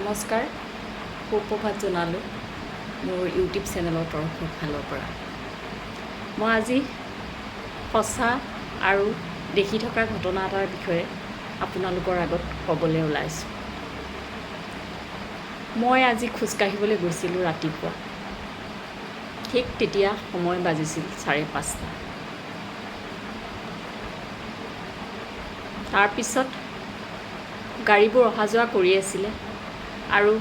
নমস্কাৰ সুপ্ৰভাত জনালোঁ মোৰ ইউটিউব চেনেলৰ ফালৰ পৰা মই আজি সঁচা আৰু দেখি থকা ঘটনা এটাৰ বিষয়ে আপোনালোকৰ আগত ক'বলৈ ওলাইছোঁ। মই আজি খোজকাঢ়িবলৈ গৈছিলোঁ ৰাতিপুৱা। ঠিক তেতিয়া সময় বাজিছিল 5:30। তাৰপিছত গাড়ীবোৰ অহা যোৱা কৰি আছিলে আৰু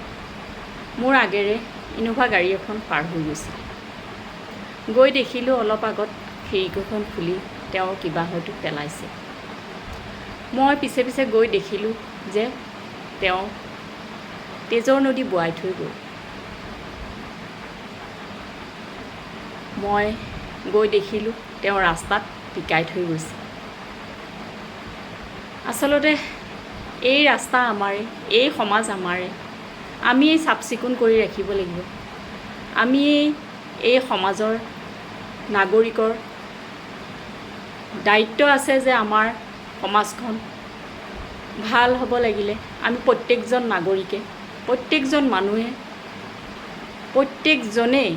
মোৰ আগেৰে ইনোভা গাড়ী এখন পাৰ হৈ গৈছিল। গৈ দেখিলোঁ অলপ আগত খিৰিকীখন খুলি তেওঁ কিবা হয়তো পেলাইছে। মই পিছে পিছে গৈ দেখিলোঁ যে তেওঁ তেজৰ নদী বোৱাই থৈ গ'ল। মই গৈ দেখিলোঁ তেওঁ ৰাস্তাত পিকাই থৈ গৈছে। আচলতে এই ৰাস্তা আমাৰে, এই সমাজ আমাৰে। আমি এই চাফ চিকুণ কৰি ৰাখিব লাগিব। আমি এই সমাজৰ নাগৰিকৰ দায়িত্ব আছে যে আমাৰ সমাজখন ভাল হ'ব লাগিলে আমি প্ৰত্যেকজন নাগৰিকে, প্ৰত্যেকজন মানুহে, প্ৰত্যেকজনেই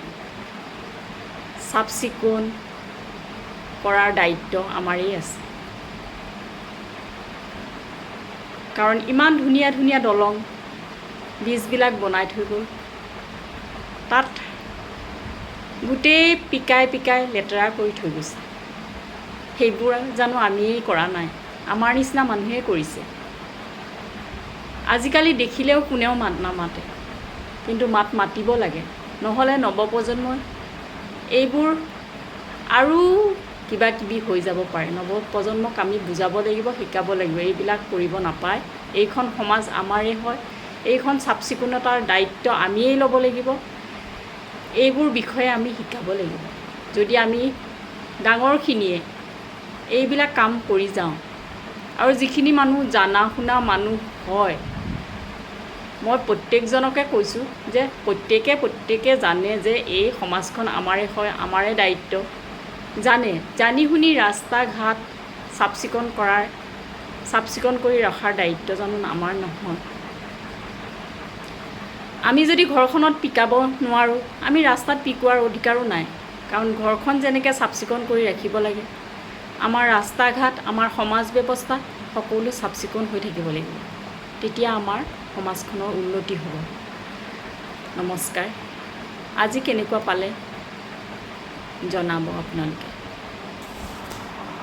চাফ চিকুণ কৰাৰ দায়িত্ব আমাৰেই আছে। কাৰণ ইমান ধুনীয়া ধুনীয়া দলং ব্ৰিজবিলাক বনাই থৈ গ'ল, তাত গোটেই পিকাই পিকাই লেতেৰা কৰি থৈ গৈছে। সেইবোৰ জানো আমিয়েই কৰা নাই? আমাৰ নিচিনা মানুহেই কৰিছে। আজিকালি দেখিলেও কোনেও মাত নামাতে, কিন্তু মাত মাতিব লাগে, নহ'লে নৱপ্ৰজন্মই এইবোৰ আৰু কিবা কিবি হৈ যাব পাৰে। নৱপ্ৰজন্মক আমি বুজাব লাগিব, শিকাব লাগিব এইবিলাক কৰিব নাপায়। এইখন সমাজ আমাৰে হয়, এইখন চাফ চিকুণতাৰ দায়িত্ব আমিয়েই ল'ব লাগিব। এইবোৰ বিষয়ে আমি শিকাব লাগিব। যদি আমি ডাঙৰখিনিয়ে এইবিলাক কাম কৰি যাওঁ আৰু যিখিনি মানুহ জানা শুনা মানুহ হয়, মই প্ৰত্যেকজনকে কৈছোঁ যে প্ৰত্যেকে জানে যে এই সমাজখন আমাৰে হয়, আমাৰে দায়িত্ব। জানি শুনি ৰাস্তা ঘাট চাফ চিকুণ কৰি ৰখাৰ দায়িত্ব জানো আমাৰ নহয়? আমি যদি ঘৰখনত পিকাব নোৱাৰোঁ, আমি ৰাস্তাত পিকোৱাৰ অধিকাৰো নাই। কাৰণ ঘৰখন যেনেকৈ চাফ চিকুণ কৰি ৰাখিব লাগে, আমাৰ ৰাস্তা ঘাট, আমাৰ সমাজ ব্যৱস্থা সকলো চাফ চিকুণ হৈ থাকিব লাগিব। তেতিয়া আমাৰ সমাজখনৰ উন্নতি হ'ব। নমস্কাৰ। আজি কেনেকুৱা পালে জনাব আপোনালোকে।